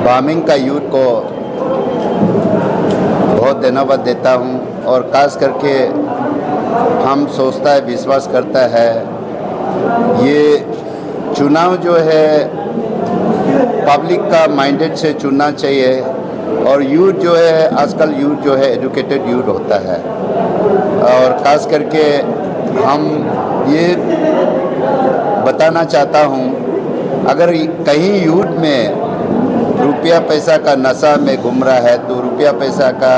बामिंग का यूथ को बहुत धन्यवाद देता हूँ और ख़ास करके हम सोचता है, विश्वास करता है ये चुनाव जो है पब्लिक का माइंडेड से चुनना चाहिए। और यूथ जो है, आजकल यूथ जो है एजुकेटेड यूथ होता है और ख़ास करके हम ये बताना चाहता हूँ, अगर कहीं यूथ में रुपया पैसा का नशा में घूम रहा है तो रुपया पैसा का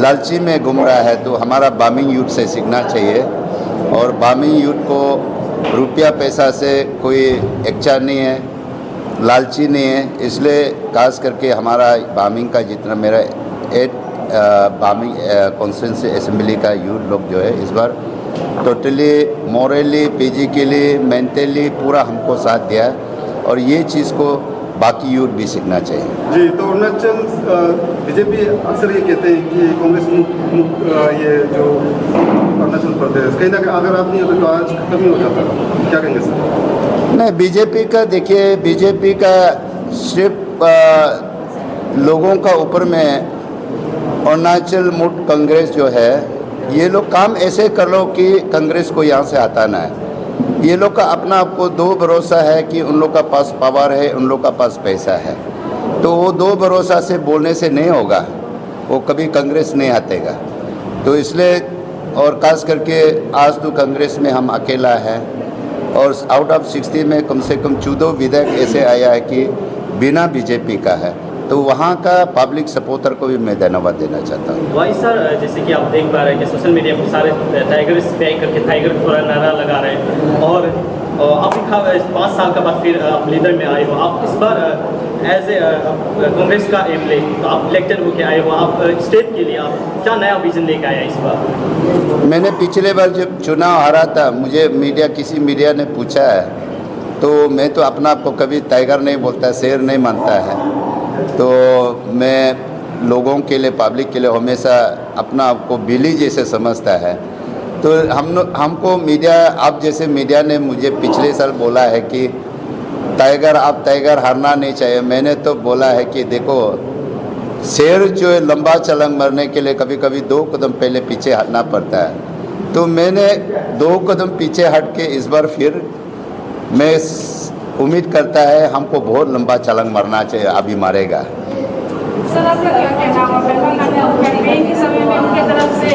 लालची में घूम रहा है तो हमारा बामिंग यूथ से सीखना चाहिए। और बामिंग यूथ को रुपया पैसा से कोई इच्छा नहीं है, लालची नहीं है, इसलिए खास करके हमारा बामिंग का जितना मेरा 8 बामिंग कॉन्स्टिट्यूंसी असेंबली का यूथ लोग जो है इस बार टोटली मॉरली, फिजिकली, मेंटली पूरा हमको साथ दिया है और ये चीज़ को बाकी यूथ भी सीखना चाहिए। जी, तो अरुणाचल बीजेपी अक्सर ये कहते हैं कि कांग्रेस ये जो अरुणाचल प्रदेश कहीं ना कहीं अगर आप नहीं होते तो आज खत्म ही हो जाता, क्या कहेंगे सर? नहीं, बीजेपी का देखिए, बीजेपी का सिर्फ लोगों का ऊपर में अरुणाचल मुक्त कांग्रेस जो है ये लोग काम ऐसे कर लो कि कांग्रेस को यहाँ से हटाना है। ये लोग का अपना आपको दो भरोसा है कि उन लोग का पास पावर है, उन लोग का पास पैसा है, तो वो दो भरोसा से बोलने से नहीं होगा, वो कभी कांग्रेस नहीं हटेगा। तो इसलिए और ख़ास करके आज तो कांग्रेस में हम अकेला है और आउट ऑफ 60 में कम से कम 14 विधेयक ऐसे आया है कि बिना बीजेपी का है, तो वहाँ का पब्लिक सपोर्टर को भी मैं धन्यवाद देना चाहता हूँ। वही सर, जैसे कि आप देख पा रहे हैं कि सोशल मीडिया पर सारे टाइगर स्प्रे करके टाइगर पूरा नारा लगा रहे हैं और आप 5 साल का बाद फिर आप लीडर में आए हो, आप इस बार एज ए कांग्रेस का एमएलए तो आप इलेक्टेड होकर आए हो, आप स्टेट के लिए आप क्या नया विजन लेकर आए इस बार? मैंने पिछले बार जब चुनाव हारा था, मुझे किसी मीडिया ने पूछा है तो मैं तो अपना आप को कभी टाइगर नहीं बोलता, शेर नहीं मानता है, तो मैं लोगों के लिए, पब्लिक के लिए हमेशा अपना आप को बिल्ली जैसे समझता है। तो हमको मीडिया, आप जैसे मीडिया ने मुझे पिछले साल बोला है कि टाइगर, आप टाइगर हारना नहीं चाहिए। मैंने तो बोला है कि देखो, शेर जो है लंबा छलांग मारने के लिए कभी कभी 2 कदम पहले पीछे हटना पड़ता है, तो मैंने 2 कदम पीछे हट के इस बार फिर मैं उम्मीद करता है हमको बहुत लंबा छलांग मारना चाहिए, अभी मारेगा। सर, आपका क्या कहना है? कैंपेन के समय में उनके तरफ से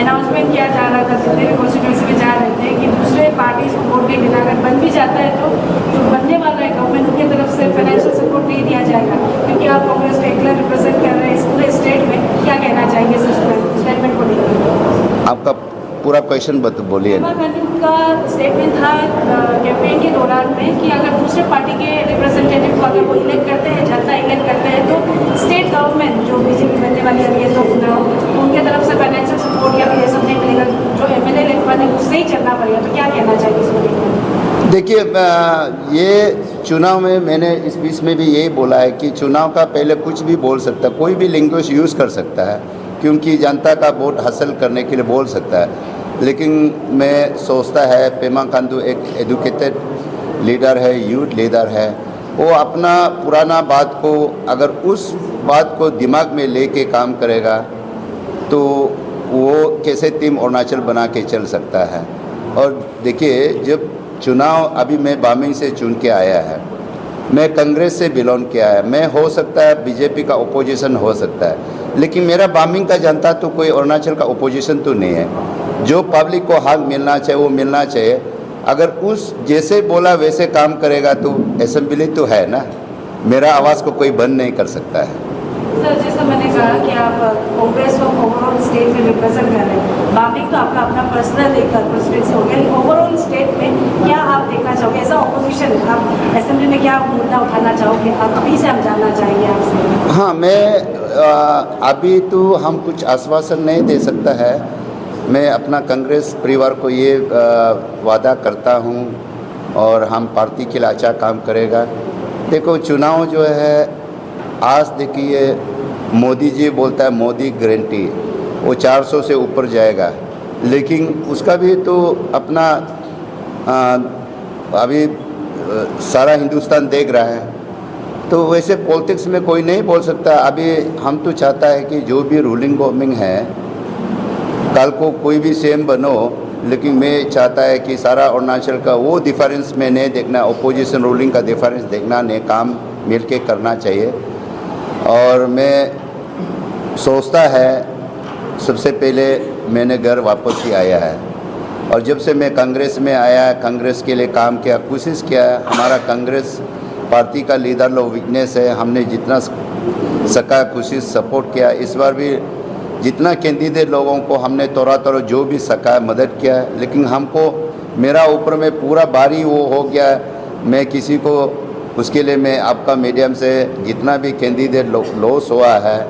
अनाउंसमेंट किया जा रहा था, जितने भी कॉन्स्टिट्यूंसी में जा रहे थे, कि दूसरे पार्टीज को वोट नहीं देना, अगर बन भी जाता है तो जो बनने वाला है गवर्नमेंट उनकी तरफ से फाइनेंशियल सपोर्ट नहीं दिया जाएगा, क्योंकि आप कांग्रेस को एकला रिप्रेजेंट कर रहे हैं इस पूरे स्टेट में। क्या कहना चाहेंगे इस स्टेटमेंट को लेकर? आपका पूरा क्वेश्चन बोलिए। उनका स्टेटमेंट था कैंपेन के दौरान में कि अगर दूसरे पार्टी के रिप्रेजेंटेटिव को अगर वो इलेक्ट करते हैं, जनता इलेक्ट करते हैं, तो स्टेट गवर्नमेंट जो बीजेपी बनने वाली है तो उनके तरफ से फाइनेंशियल सपोर्ट या फिर ये सब नहीं मिलेगा, जो एमएलए इलेक्ट बने उससे ही चलना पड़ेगा। तो क्या कहना चाहिए इसको? देखिए, ये चुनाव में मैंने इस बीच में भी यही बोला है कि चुनाव का पहले कुछ भी बोल सकता है, कोई भी लैंग्वेज यूज़ कर सकता है, क्योंकि जनता का वोट हासिल करने के लिए बोल सकता है। लेकिन मैं सोचता है पेमा खांडू एक एजुकेटेड लीडर है, यूथ लीडर है, वो अपना पुराना बात को, अगर उस बात को दिमाग में लेके काम करेगा तो वो कैसे टीम अरुणाचल बना के चल सकता है। और देखिए, जब चुनाव अभी मैं बामिंग से चुन के आया है, मैं कांग्रेस से बिलोंग किया है, मैं हो सकता है बीजेपी का ओपोजिशन हो सकता है, लेकिन मेरा बामिंग का जनता तो कोई अरुणाचल का ओपोजिशन तो नहीं है। जो पब्लिक को हक मिलना चाहिए वो मिलना चाहिए। अगर उस जैसे बोला वैसे काम करेगा तो असेंबली तो है ना, मेरा आवाज़ को कोई बंद नहीं कर सकता है। सर, जैसा मैंने कहा कि आप कांग्रेस को ओवरऑल स्टेट में रिप्रेजेंट कर रहे हैं, बामिंग तो आपका अपना पर्सनल एक कॉन्स्टिट्यूंसी हो गया, ओवरऑल स्टेट में क्या आप देखना चाहोगे? ऐसा ऑपोजिशन आप असेंबली में क्या मुद्दा उठाना चाहोगे? आप अभी से हम जानना चाहेंगे आपसे। हाँ, मैं अभी तो हम कुछ आश्वासन नहीं दे सकता है। मैं अपना कांग्रेस परिवार को ये वादा करता हूँ और हम पार्टी के लिए अच्छा काम करेगा। देखो, चुनाव जो है आज देखिए, मोदी जी बोलता है मोदी गारंटी, वो 400 से ऊपर जाएगा, लेकिन उसका भी तो अपना अभी सारा हिंदुस्तान देख रहा है तो वैसे पॉलिटिक्स में कोई नहीं बोल सकता। अभी हम तो चाहता है कि जो भी रूलिंग गवर्नमेंट है, कल को कोई भी सीएम बनो, लेकिन मैं चाहता है कि सारा अरुणाचल का वो डिफरेंस में नहीं देखना, ओपोजिशन रूलिंग का डिफरेंस देखना नहीं, काम मिल के करना चाहिए। और मैं सोचता है सबसे पहले मैंने घर वापस ही आया है, और जब से मैं कांग्रेस में आया, कांग्रेस के लिए काम किया, कोशिश किया। हमारा कांग्रेस पार्टी का लीडर लोग वीकनेस है, हमने जितना सका कोशिश सपोर्ट किया। इस बार भी जितना कैंडिडेट लोगों को हमने तोड़ा जो भी सका मदद किया, लेकिन हमको मेरा ऊपर में पूरा भारी वो हो गया। मैं किसी को उसके लिए मैं आपका मीडियम से जितना भी कैंडिडेट लॉस हुआ है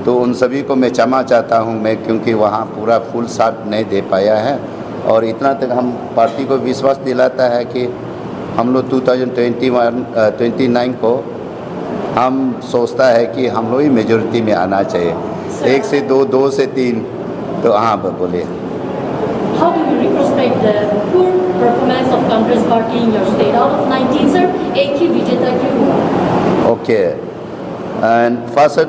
तो उन सभी को मैं क्षमा चाहता हूं मैं, क्योंकि वहाँ पूरा फुल साथ नहीं दे पाया है। और इतना तक हम पार्टी को विश्वास दिलाता है कि हम लोग 2029 को हम सोचता है कि हम लोग ही मेजोरिटी में आना चाहिए, 1 से 2, 2 से 3। तो हाँ बोलिए। How do you retrospect the poor performance of Congress party in your state? Out of 19, sir, एक ही विजेता क्यों हुआ? ओके, एंड फर्स्ट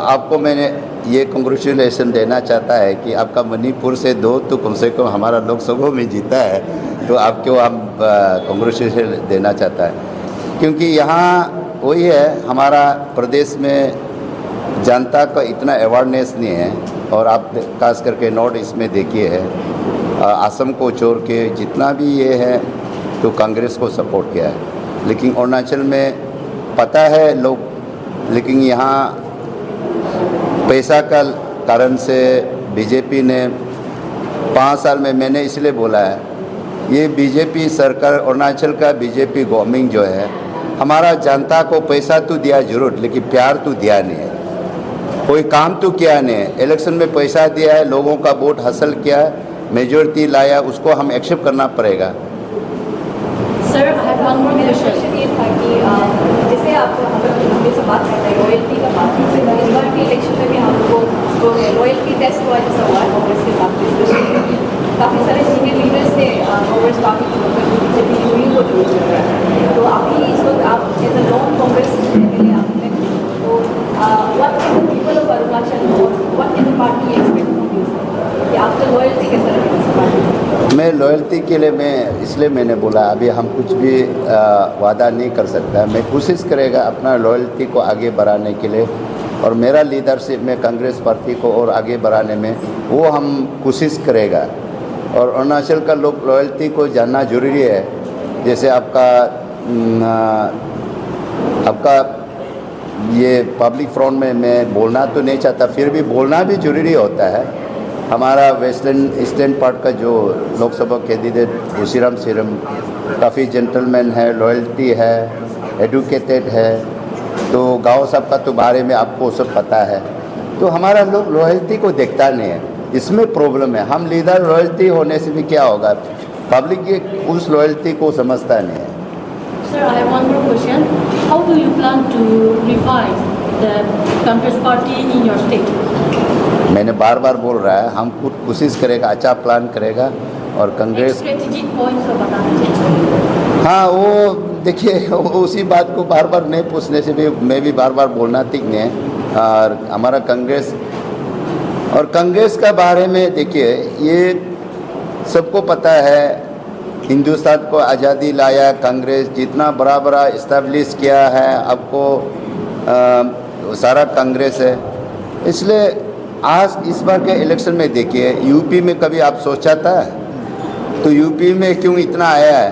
आपको मैंने ये कंग्रेचुलेसन देना चाहता है कि आपका मणिपुर से 2 तो कम से कम हमारा लोकसभा में जीता है, तो आपको हम कंग्रेचुलेसन देना चाहता है। क्योंकि यहाँ वही है, हमारा प्रदेश में जनता का इतना अवेयरनेस नहीं है। और आप खास करके नॉर्थ ईस्ट में देखिए है, असम को छोड़ के जितना भी ये है तो कांग्रेस को सपोर्ट किया है। लेकिन अरुणाचल में पता है लोग, लेकिन यहाँ पैसा का कारण से बीजेपी ने 5 साल में, मैंने इसलिए बोला है, ये बीजेपी सरकार, अरुणाचल का बीजेपी गवर्नमेंट जो है, हमारा जनता को पैसा तो दिया जरूर, लेकिन प्यार तो दिया नहीं है, कोई काम तो किया नहीं है। इलेक्शन में पैसा दिया है, लोगों का वोट हासिल किया है, मेजोरिटी लाया, उसको हम एक्सेप्ट करना पड़ेगा। Sir, I have one more question. ये था कि जैसे आप हम से बात करते हैं रॉयल्टी का बात करते हैं, इस बार के इलेक्शन में भी हम लोग जो है रॉयल्टी टेस्ट हुआ जैसा हुआ है कांग्रेस के साथ, स्पेशली काफ़ी सारे सीनियर लीडर्स ने कांग्रेस पार्टी को बीजेपी यूनियन को दूर कर रहा है। तो अभी इस वक्त आप as a non Congress MLA आप तो what can the people of Arunachal और what can the party expect from you कि आपका लॉयल्टी कैसा रहेगा? मैं लॉयल्टी के लिए इसलिए मैंने बोला अभी हम कुछ भी वादा नहीं कर सकता। मैं कोशिश करेगा अपना लॉयल्टी को आगे बढ़ाने के लिए, और मेरा लीडरशिप में कांग्रेस पार्टी को और आगे बढ़ाने में वो हम कोशिश करेगा। और अरुणाचल का लोग लॉयल्टी को जानना जरूरी है। जैसे आपका ये पब्लिक फ्रंट में मैं बोलना तो नहीं चाहता, फिर भी बोलना भी जरूरी होता है। हमारा वेस्टर्न ईस्टर्न पार्ट का जो लोकसभा कैंडिडेट घुसीराम सिरम काफ़ी जेंटलमैन है, लॉयल्टी है, एडुकेटेड है, तो गाँव सब का तो बारे में आपको सब पता है। तो हमारा लोग लॉयल्टी को देखता नहीं है, इसमें प्रॉब्लम है। हम लीडर लॉयल्टी होने से भी क्या होगा, पब्लिक ये उस लॉयल्टी को समझता नहीं है। Sir, I have one more question. How do you plan to revive the Congress party in your state? मैंने बार बार बोल रहा है, हम खुद कोशिश करेगा, अच्छा प्लान करेगा और कांग्रेस स्ट्रेटेजिक पॉइंट तो बताना चाहिए। हाँ, वो देखिए उसी बात को बार बार नहीं पूछने से भी मैं भी बार बार बोलना ठीक नहीं है। और हमारा कांग्रेस का बारे में देखिए, ये सबको पता है, हिंदुस्तान को आज़ादी लाया कांग्रेस, जितना बड़ा बड़ा इस्टेब्लिश किया है आपको सारा कांग्रेस है। इसलिए आज इस बार के इलेक्शन में देखिए, यूपी में कभी आप सोचा था? तो यूपी में क्यों इतना आया है?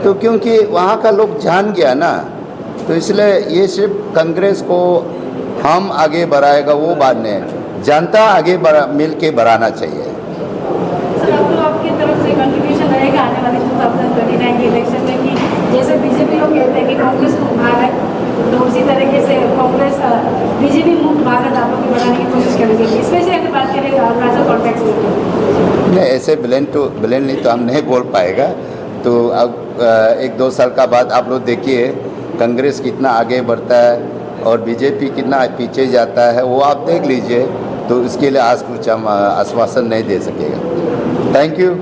तो क्योंकि वहाँ का लोग जान गया ना। तो इसलिए ये सिर्फ कांग्रेस को हम आगे बढ़ाएगा वो बात नहीं, जनता आगे मिल के बढ़ाना चाहिए। सर, अब तो आपकी तरफ से कंट्रीब्यूशन रहेगा आने वाले 2029 के इलेक्शन में कि जैसे बीजेपी लोग कहते हैं कि कांग्रेस मुक्त भारत, तो उसी तरीके से कांग्रेस बीजेपी मुक्त भारत आप लोग बनाने की कोशिश करेंगे, इसमें से अगर बात करें अरुणाचल कॉन्टेक्स्ट में? नहीं, ऐसे ब्लेंड तो हम नहीं बोल पाएगा। तो अब 1-2 साल का बाद आप लोग देखिए कांग्रेस कितना आगे बढ़ता है और बीजेपी कितना पीछे जाता है, वो आप देख लीजिए। तो इसके लिए आज कुछ हम आश्वासन नहीं दे सकेगा। Thank you.